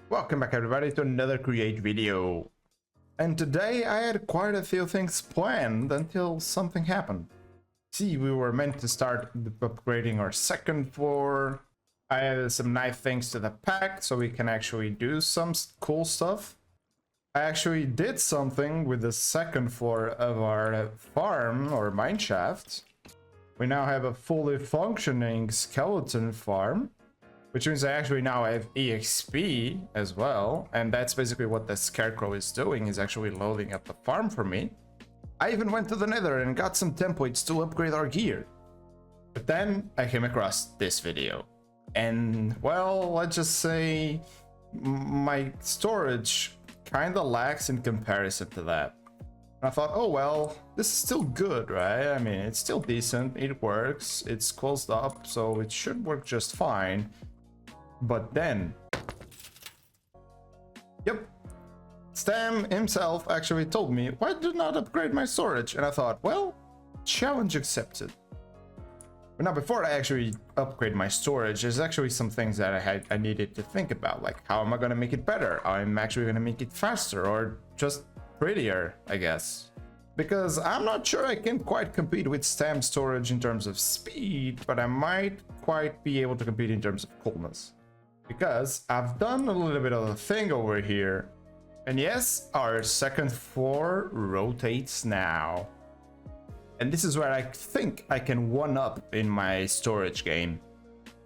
Welcome back everybody to another Create video. And today I had quite a few things planned until something happened. See, we were meant to start upgrading our second floor. I added some nice things to the pack so we can actually do some cool stuff. I actually did something with the second floor of our farm or mineshaft. We now have a fully functioning skeleton farm, which means I actually now have EXP as well, and that's basically what the scarecrow is doing, is actually loading up the farm for me. I even went to the nether and got some templates to upgrade our gear. But then I came across this video. And, well, let's just say my storage kinda lacks in comparison to that. And I thought, oh well, this is still good, right? I mean, it's still decent, it works, it's closed up, so it should work just fine. But then, yep, Stam himself actually told me, why did not upgrade my storage? And I thought, well, challenge accepted. But now before I actually upgrade my storage, there's actually some things that I needed to think about, like how am I going to make it better? How I'm actually going to make it faster or just prettier, I guess. Because I'm not sure I can quite compete with Stam storage in terms of speed, but I might quite be able to compete in terms of coolness. Because I've done a little bit of a thing over here. And yes, our second floor rotates now. And this is where I think I can one up in my storage game.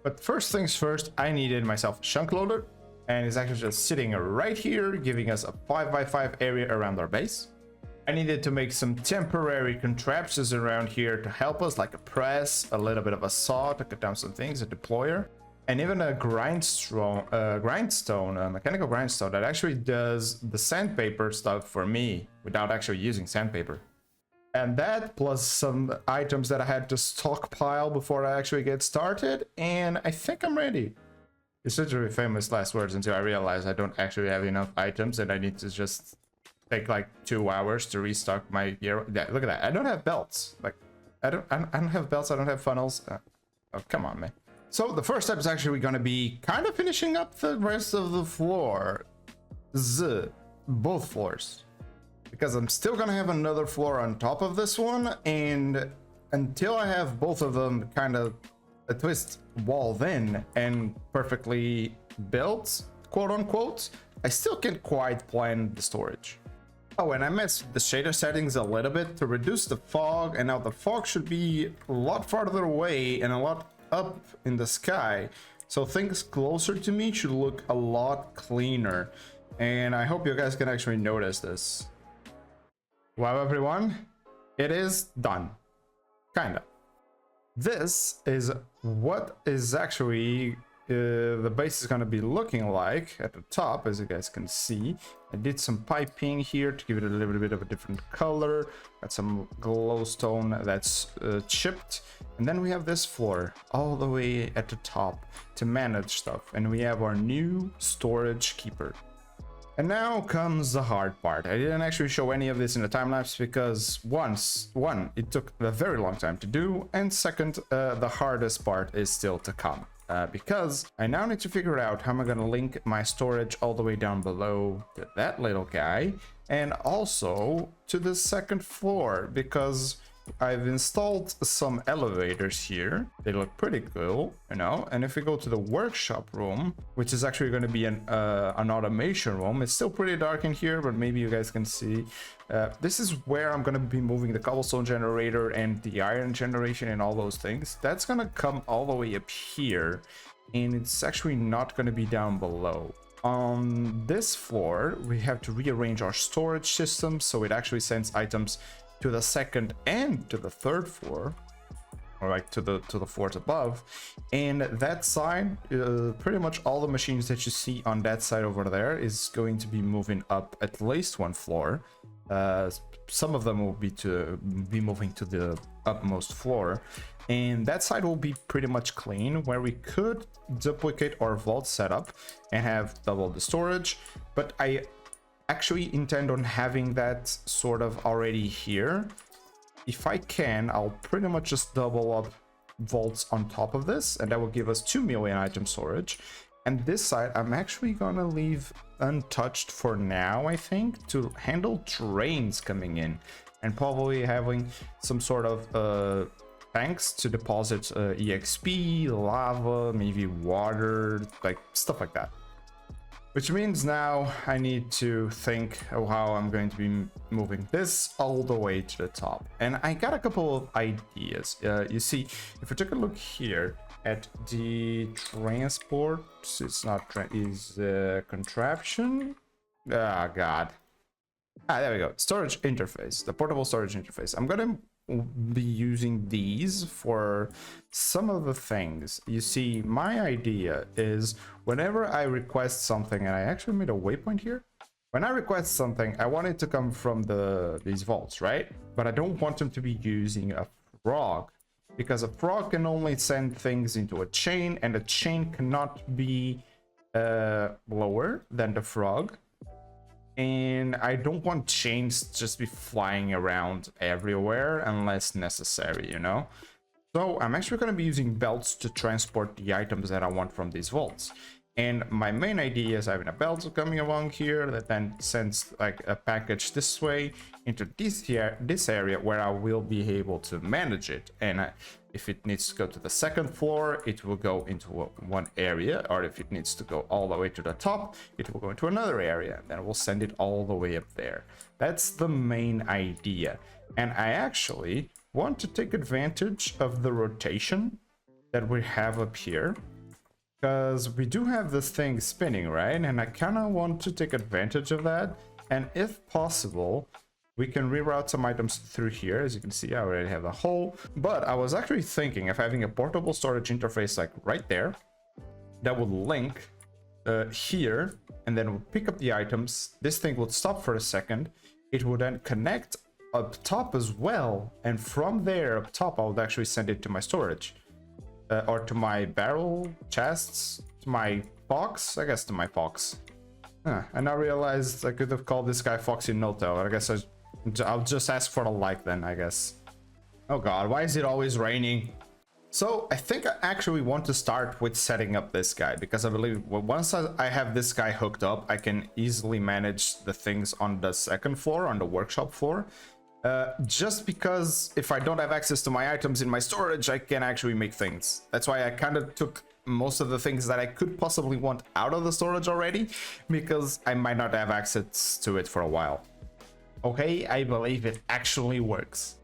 But first things first, I needed myself a chunk loader. And it's actually just sitting right here, giving us a 5x5 area around our base. I needed to make some temporary contraptions around here to help us, like a press, a little bit of a saw to cut down some things, a deployer. And even a grindstone, a mechanical grindstone that actually does the sandpaper stuff for me without actually using sandpaper. And that plus some items that I had to stockpile before I actually get started, and I think I'm ready. It's literally famous last words until I realize I don't actually have enough items and I need to just take like 2 hours to restock my gear. Yeah, look at that. I don't have belts. Like I don't have belts. I don't have funnels. Oh, come on, man. So the first step is actually going to be kind of finishing up the rest of the floor. Both floors. Because I'm still going to have another floor on top of this one. And until I have both of them kind of at least walled in and perfectly built, quote unquote, I still can't quite plan the storage. Oh, and I messed with the shader settings a little bit to reduce the fog. And now the fog should be a lot farther away and a lot up in the sky, so things closer to me should look a lot cleaner, and I hope you guys can actually notice this. Wow, everyone, it is done, kinda. This is what is actually the base is going to be looking like at the top. As you guys can see, I did some piping here to give it a little bit of a different color. Got some glowstone that's chipped, and then we have this floor all the way at the top to manage stuff, and we have our new storage keeper. And now comes the hard part. I didn't actually show any of this in the time-lapse because one, it took a very long time to do, and second, the hardest part is still to come. Because I now need to figure out how I'm going to link my storage all the way down below to that little guy, and also to the second floor, because I've installed some elevators here. They look pretty cool, you know. And if we go to the workshop room, which is actually going to be an automation room, it's still pretty dark in here, but maybe you guys can see. This is where I'm going to be moving the cobblestone generator and the iron generation and all those things. That's going to come all the way up here, and it's actually not going to be down below. On this floor, we have to rearrange our storage system so it actually sends items to the second and to the third floor, or like to the floors above. And that side, pretty much all the machines that you see on that side over there is going to be moving up at least one floor. Some of them will be moving to the upmost floor, and that side will be pretty much clean, where we could duplicate our vault setup and have double the storage. But I actually intend on having that sort of already here. If I can, I'll pretty much just double up vaults on top of this, and that will give us 2 million item storage. And this side I'm actually gonna leave untouched for now, I think, to handle trains coming in and probably having some sort of tanks to deposit exp, lava, maybe water, like stuff like that. Which means now I need to think of how I'm going to be moving this all the way to the top. And I got a couple of ideas. You see, if we take a look here at the transport, it's not contraption. Ah, God. Ah, there we go. Storage interface, the portable storage interface. I'm gonna be using these for some of the things. You see, my idea is whenever I request something, and I actually made a waypoint here. When I request something, I want it to come from these vaults, right? But I don't want them to be using a frog, because a frog can only send things into a chain, and a chain cannot be lower than the frog. And I don't want chains just be flying around everywhere unless necessary, you know? So I'm actually going to be using belts to transport the items that I want from these vaults. And my main idea is having a belt coming along here that then sends like a package this way into this area where I will be able to manage it. And if it needs to go to the second floor, it will go into one area, or if it needs to go all the way to the top, it will go into another area, and then we'll send it all the way up there. That's the main idea. And I actually want to take advantage of the rotation that we have up here, because we do have this thing spinning, right? And I kind of want to take advantage of that. And if possible, we can reroute some items through here. As you can see, I already have a hole. But I was actually thinking of having a portable storage interface like right there that would link here, and then we'll pick up the items. This thing would stop for a second. It would then connect up top as well. And from there up top, I would actually send it to my storage. Or to my barrel chests, to my box, I guess to my box. And I realized I could have called this guy Foxy Noto. I guess I'll just ask for a like then, I guess. Oh God, why is it always raining? So I think I actually want to start with setting up this guy, because I believe once I have this guy hooked up, I can easily manage the things on the second floor, on the workshop floor. Just because if I don't have access to my items in my storage, I can actually make things. That's why I kind of took most of the things that I could possibly want out of the storage already, because I might not have access to it for a while. Okay, I believe it actually works.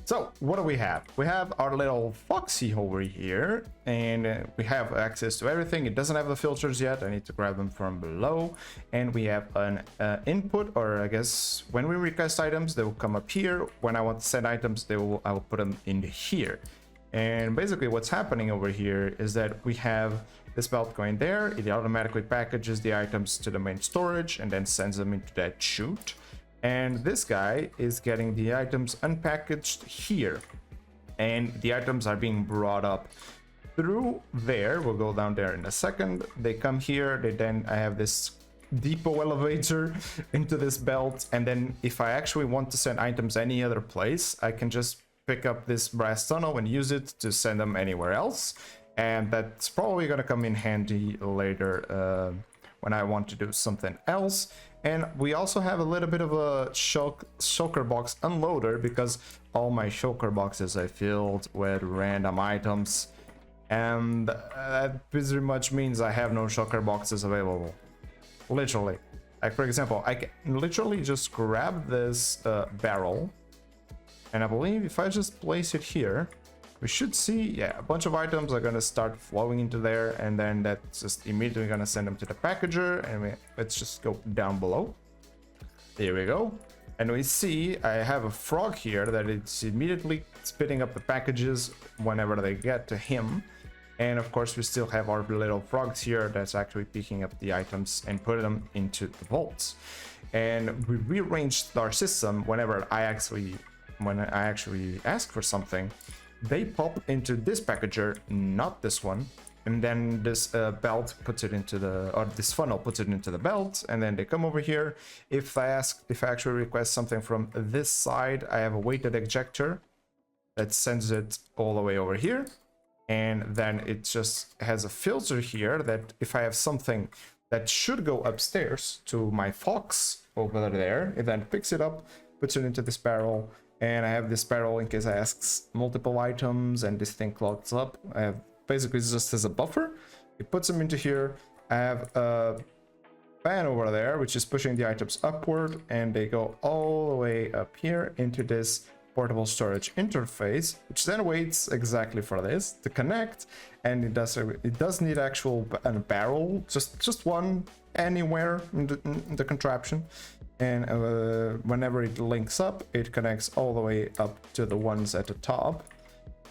So what do we have? We have our little Foxy over here, and we have access to everything. It doesn't have the filters yet. I need to grab them from below. And we have an input, or I guess when we request items, they will come up here. When I want to send items, I will put them in here. And basically what's happening over here is that we have this belt going there. It automatically packages the items to the main storage and then sends them into that chute. And this guy is getting the items unpackaged here. And the items are being brought up through there. We'll go down there in a second. They come here. I have this depot elevator into this belt. And then if I actually want to send items any other place, I can just pick up this brass tunnel and use it to send them anywhere else. And that's probably going to come in handy later when I want to do something else. And we also have a little bit of a shulker box unloader, because all my shulker boxes I filled with random items. And that pretty much means I have no shulker boxes available. Literally. Like, for example, I can literally just grab this barrel. And I believe if I just place it here, we should see, yeah, a bunch of items are going to start flowing into there, and then that's just immediately going to send them to the packager. And let's just go down below. There we go. And we see I have a frog here that it's immediately spitting up the packages whenever they get to him. And of course, we still have our little frogs here that's actually picking up the items and putting them into the vaults. And we rearranged our system whenever when I actually ask for something. They pop into this packager, not this one, and then this belt puts it into this funnel puts it into the belt, and then they come over here. If I actually request something from this side, I have a weighted ejector that sends it all the way over here, And then it just has a filter here that if I have something that should go upstairs to my Fox over there, it then picks it up, puts it into this barrel, and I have this barrel in case I ask multiple items and this thing clogs up. I have basically just as a buffer. It puts them into here. I have a fan over there which is pushing the items upward, and they go all the way up here into this portable storage interface, which then waits exactly for this to connect. And it does need actual barrel, just one anywhere in the contraption. And whenever it links up, it connects all the way up to the ones at the top,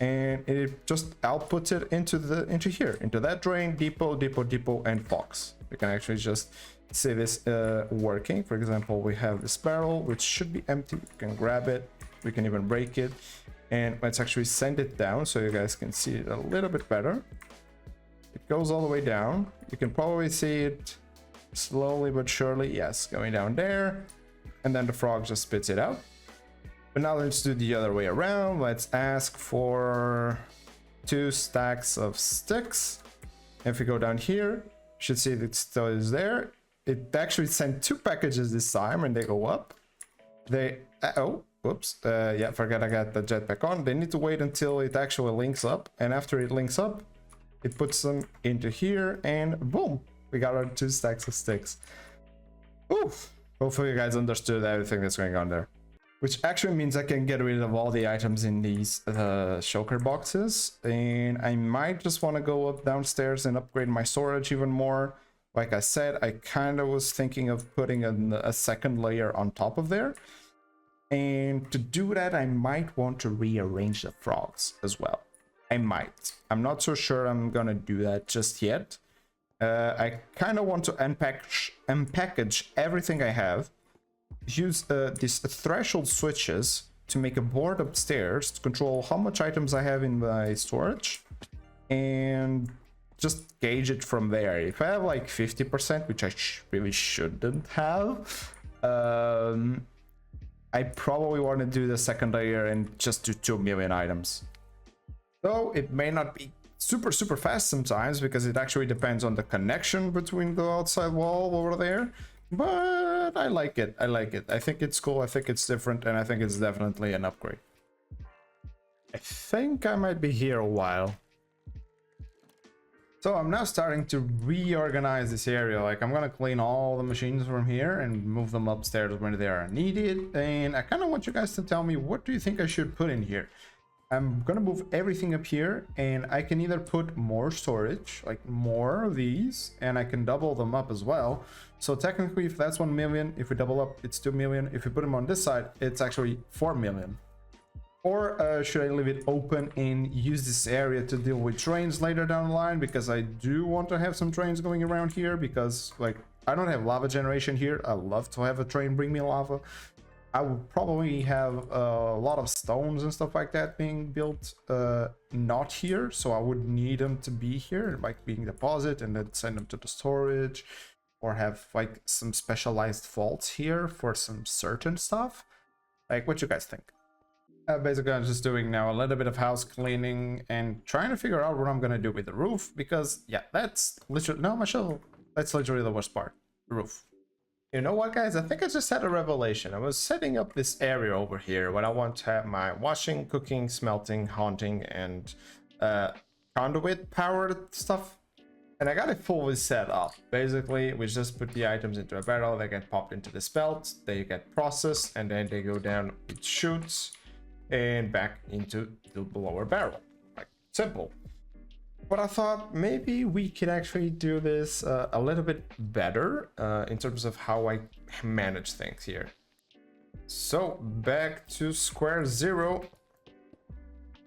and it just outputs it into here, into that drain, depot, and Fox. You can actually just see this working. For example, we have this barrel which should be empty. You can grab it, we can even break it, and let's actually send it down so you guys can see it a little bit better. It goes all the way down. You can probably see it slowly but surely, yes, going down there, and then the frog just spits it out. But now let's do the other way around. Let's ask for 2 stacks of sticks. If we go down here, you should see that it still is there. It actually sent 2 packages this time, and they go up. They oh, whoops, yeah, forgot I got the jetpack on. They need to wait until it actually links up, and after it links up, it puts them into here, and boom, we got our 2 stacks of sticks. Oof. Hopefully you guys understood everything that's going on there. Which actually means I can get rid of all the items in these shulker boxes, and I might just want to go up downstairs and upgrade my storage even more. Like I said, I kind of was thinking of putting a second layer on top of there. And to do that, I might want to rearrange the frogs as well. I might. I'm not so sure I'm gonna do that just yet. I kind of want to unpackage everything I have, use these threshold switches to make a board upstairs to control how much items I have in my storage, and just gauge it from there. If I have like 50%, which I really shouldn't have, I probably want to do the second layer and just do 2 million items. So it may not be super fast sometimes, because it actually depends on the connection between the outside wall over there, but I like it. I think it's cool, I think it's different, and I think it's definitely an upgrade. I think I might be here a while. So I'm now starting to reorganize this area. Like, I'm gonna clean all the machines from here and move them upstairs when they are needed, and I kind of want you guys to tell me, what do you think I should put in here? I'm gonna move everything up here, and I can either put more storage, like more of these, and I can double them up as well. So technically, if that's 1 million, if we double up, it's 2 million. If we put them on this side, it's actually 4 million. Or should I leave it open and use this area to deal with trains later down the line? Because I do want to have some trains going around here, because like, I don't have lava generation here. I love to have a train bring me lava. I would probably have a lot of stones and stuff like that being built not here, so I would need them to be here, like being deposited, and then send them to the storage, or have like some specialized vaults here for some certain stuff. Like, what you guys think? Basically, I'm just doing now a little bit of house cleaning and trying to figure out what I'm gonna do with the roof, because yeah, that's literally, no, my shovel, that's literally the worst part, the roof. You know what, guys? I think I just had a revelation. I was setting up this area over here when I want to have my washing, cooking, smelting, haunting, and conduit powered stuff. And I got it fully set up. Basically, we just put the items into a barrel, they get popped into this belt, they get processed, and then they go down with chutes and back into the lower barrel. Like, simple. But I thought maybe we could actually do this a little bit better in terms of how I manage things here. So back to square zero.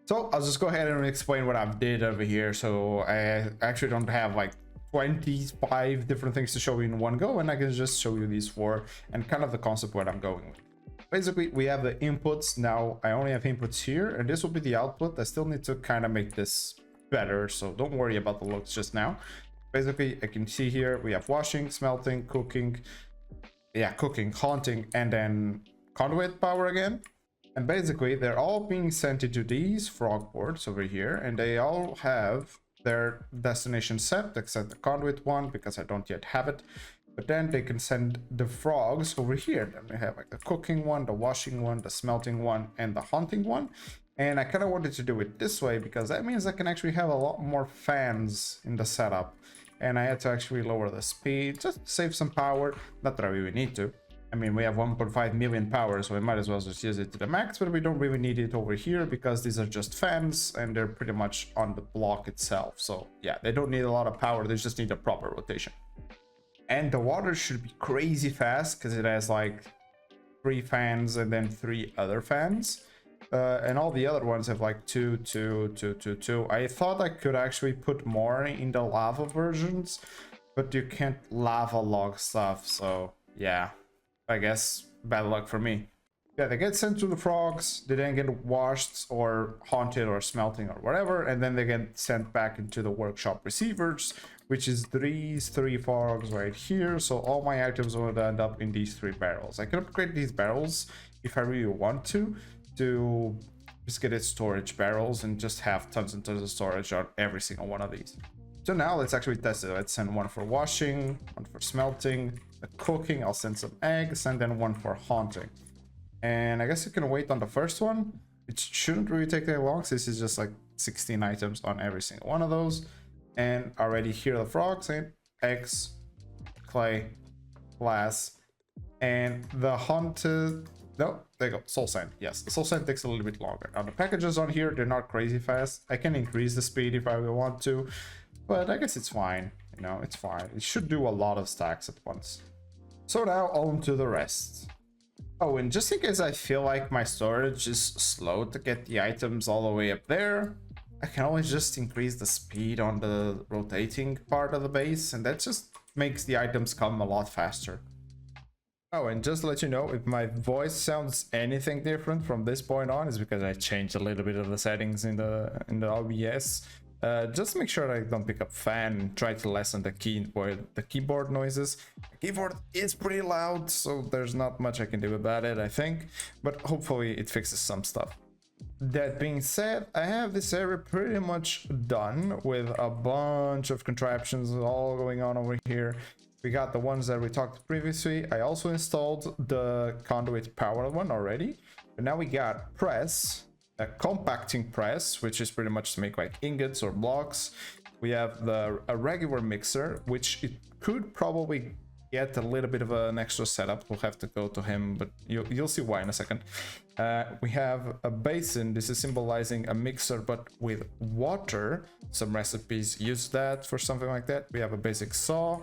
So I'll just go ahead and explain what I've did over here. So I actually don't have like 25 different things to show you in one go, and I can just show you these 4 and kind of the concept what I'm going with. Basically, we have the inputs. Now I only have inputs here, and this will be the output. I still need to kind of make this better, so don't worry about the looks just now. Basically, I can see here we have washing, smelting, cooking, cooking, haunting, and then conduit power again. And basically, they're all being sent into these frog ports over here, and they all have their destination set, except the conduit one, because I don't yet have it. But then they can send the frogs over here. Then we have like the cooking one, the washing one, the smelting one, and the hunting one. And I kind of wanted to do it this way because that means I can actually have a lot more fans in the setup. And I had to actually lower the speed, just to save some power. Not that I really need to. I mean, we have 1.5 million power, so we might as well just use it to the max, but we don't really need it over here because these are just fans and they're pretty much on the block itself. So yeah, they don't need a lot of power, they just need a proper rotation. And the water should be crazy fast because it has like 3 fans and then 3 other fans. And all the other ones have like 2, 2, 2, 2, 2. I thought I could actually put more in the lava versions, but you can't lava log stuff, so yeah. I guess bad luck for me. Yeah, they get sent to the frogs, they then get washed or haunted or smelting or whatever, and then they get sent back into the workshop receivers, which is these 3 frogs right here. So all my items will end up in these 3 barrels. I can upgrade these barrels if I really want to just get it storage barrels and just have tons and tons of storage on every single one of these. So now let's actually test it. Let's send 1 for washing, 1 for smelting, the cooking, I'll send some eggs, and then 1 for haunting. And I guess you can wait on the first one. It shouldn't really take that long, since it's just like 16 items on every single one of those. And already here are the frogs, and eggs, clay, glass, and the haunted... No, there you go, soul sand. Yes, the soul sand takes a little bit longer. Now the packages on here, they're not crazy fast. I can increase the speed if I really want to, but I guess it's fine. You know, it's fine. It should do a lot of stacks at once. So now on to the rest. Oh, and just in case I feel like my storage is slow to get the items all the way up there, I can always just increase the speed on the rotating part of the base, and that just makes the items come a lot faster. Oh, and just to let you know, if my voice sounds anything different from this point on, is because I changed a little bit of the settings in the OBS. Just make sure I don't pick up fan and try to lessen the keyboard noises. The keyboard is pretty loud, so there's not much I can do about it, I think, but hopefully it fixes some stuff. That being said, I have this area pretty much done with a bunch of contraptions all going on over here. We got the ones that we talked previously. I also installed the conduit power one already, but now we got press, a compacting press, which is pretty much to make like ingots or blocks. We have a regular mixer, which it could probably get a little bit of an extra setup. We'll have to go to him, but you'll see why in a second. We have a basin. This is symbolizing a mixer, but with water. Some recipes use that for something like that. We have a basic saw.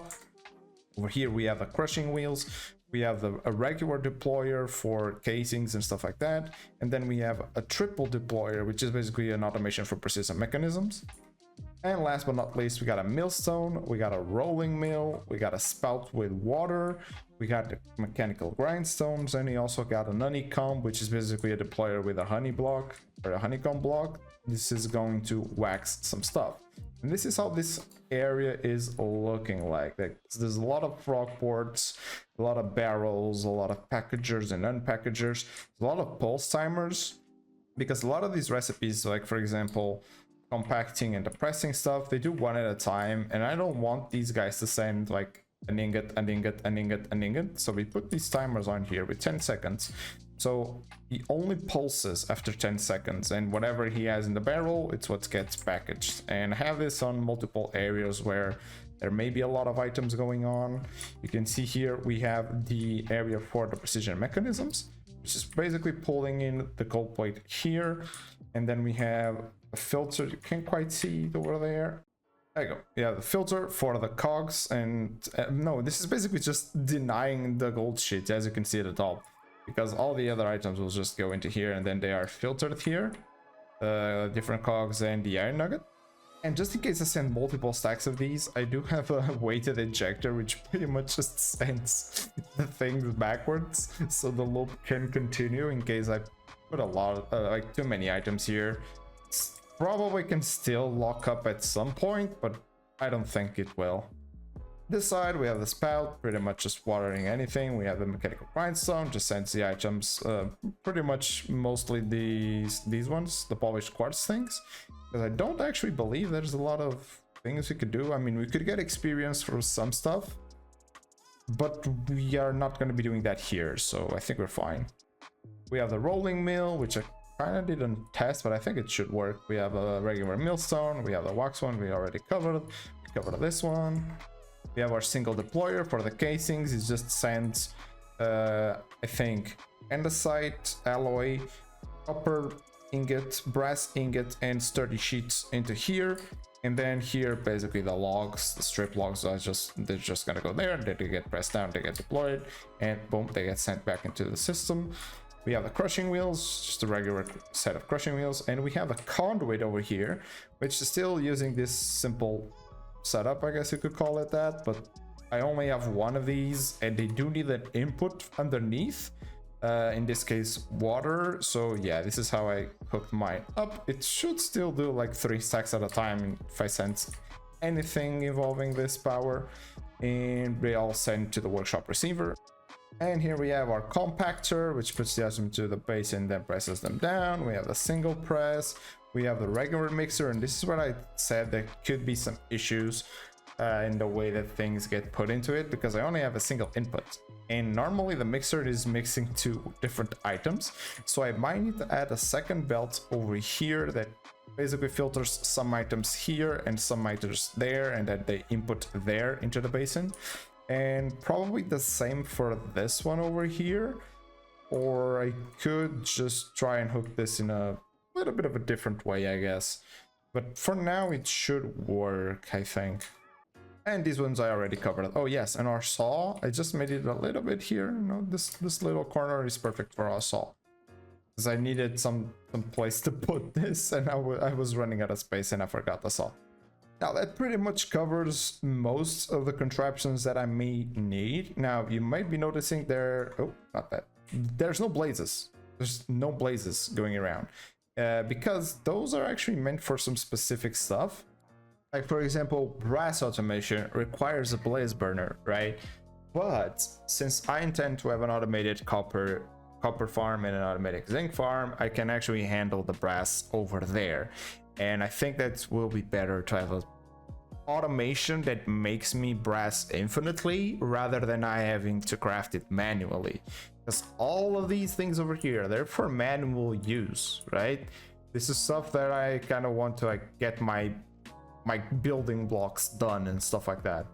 Over here we have the crushing wheels. We have a regular deployer for casings and stuff like that. And then we have a triple deployer, which is basically an automation for precision mechanisms. And last but not least, we got a millstone, we got a rolling mill, we got a spout with water, we got the mechanical grindstones, and we also got an honeycomb, which is basically a deployer with a honey block or a honeycomb block. This is going to wax some stuff. And this is how this area is looking like. There's a lot of frog ports, a lot of barrels, a lot of packagers and unpackagers, a lot of pulse timers, because a lot of these recipes, like for example, compacting and depressing stuff, they do one at a time, and I don't want these guys to send like an ingot, an ingot, an ingot, an ingot. So we put these timers on here with 10 seconds. So he only pulses after 10 seconds, and whatever he has in the barrel, it's what gets packaged. And I have this on multiple areas where there may be a lot of items going on. You can see here we have the area for the precision mechanisms, which is basically pulling in the gold plate here. And then we have a filter, you can't quite see it over there. There you go. Yeah, the filter for the cogs, and no, this is basically just denying the gold sheet, as you can see at the top, because all the other items will just go into here and then they are filtered here, different cogs and the iron nugget. And just in case I send multiple stacks of these, I do have a weighted ejector, which pretty much just sends the things backwards so the loop can continue in case I put a lot of like too many items here. It's probably can still lock up at some point, but I don't think it will. This side we have the spout, pretty much just watering anything. We have the mechanical grindstone, just sends the items, pretty much mostly these ones, the polished quartz things, because I don't actually believe there's a lot of things we could do. I mean, we could get experience for some stuff, but we are not going to be doing that here, so I think we're fine. We have the rolling mill, which I kind of didn't test, but I think it should work. We have a regular millstone, we have the wax one we already covered. We covered this one. We have our single deployer for the casings. It just sends, I think, andesite, alloy, copper ingot, brass ingot, and sturdy sheets into here. And then here, basically the logs, the strip logs are they're just gonna go there, they get pressed down, they get deployed, and boom, they get sent back into the system. We have the crushing wheels, just a regular set of crushing wheels, and we have a conduit over here, which is still using this simple setup, I guess you could call it that, but I only have one of these, and they do need an input underneath, in this case water. So yeah, this is how I hooked mine up. It should still do like 3 stacks at a time if I sense anything involving this power, and they all send to the workshop receiver. And here we have our compactor, which puts the items to the base and then presses them down. We have the single press, we have the regular mixer, and this is what I said there could be some issues in the way that things get put into it, because I only have a single input, and normally the mixer is mixing 2 different items, so I might need to add a second belt over here that basically filters some items here and some items there, and then they input there into the basin. And probably the same for this one over here, or I could just try and hook this in a little bit of a different way, I guess, but for now it should work, I think. And these ones I already covered. Oh yes, and our saw, I just made it a little bit here. You know, this little corner is perfect for our saw, because I needed some place to put this, and I was running out of space and I forgot the saw. Now that pretty much covers most of the contraptions that I may need. Now you might be noticing there's no blazes. There's no blazes going around, because those are actually meant for some specific stuff. Like for example, brass automation requires a blaze burner, right? But since I intend to have an automated copper farm and an automatic zinc farm, I can actually handle the brass over there. And I think that will be better to have a automation that makes me brass infinitely rather than I having to craft it manually, because all of these things over here, they're for manual use, right? This is stuff that I kind of want to like get my building blocks done and stuff like that.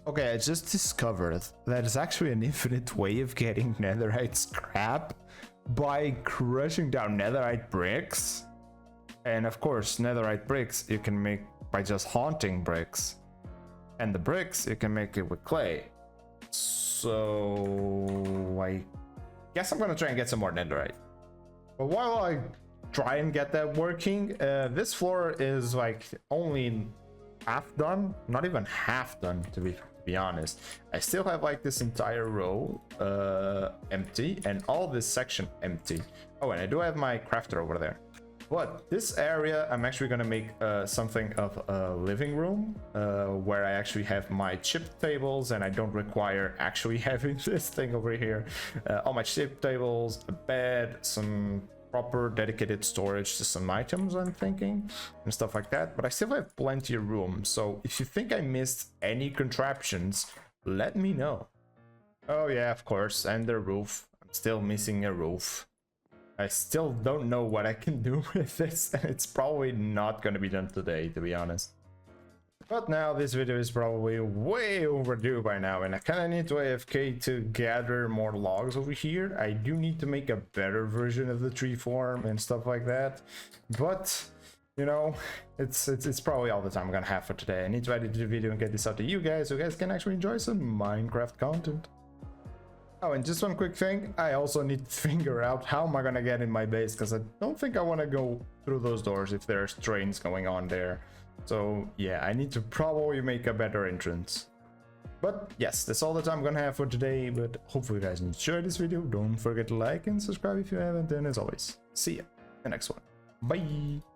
Okay, I just discovered that it's actually an infinite way of getting netherite scrap by crushing down netherite bricks. And of course, netherite bricks you can make by just haunting bricks, and the bricks you can make it with clay. So I guess I'm gonna try and get some more netherite. But while I try and get that working, this floor is like only half done, not even half done, to be honest. I still have like this entire row empty, and all this section empty. Oh, and I do have my crafter over there. But this area, I'm actually going to make something of a living room, where I actually have my chip tables, and I don't require actually having this thing over here. All my chip tables, a bed, some proper dedicated storage to some items, I'm thinking, and stuff like that. But I still have plenty of room, so if you think I missed any contraptions, let me know. Oh yeah, of course, and the roof. I'm still missing a roof. I still don't know what I can do with this, and it's probably not going to be done today, to be honest. But now this video is probably way overdue by now, and I kind of need to AFK to gather more logs over here. I do need to make a better version of the tree farm and stuff like that, but you know, it's probably all the time I'm gonna have for today. I need to edit the video and get this out to you guys, so you guys can actually enjoy some Minecraft content. Oh, and just one quick thing, I also need to figure out how am I gonna get in my base, because I don't think I want to go through those doors if there's trains going on there. So yeah, I need to probably make a better entrance. But yes, that's all the time I'm gonna have for today, but hopefully you guys enjoyed this video. Don't forget to like and subscribe if you haven't, and as always, see ya in the next one. Bye!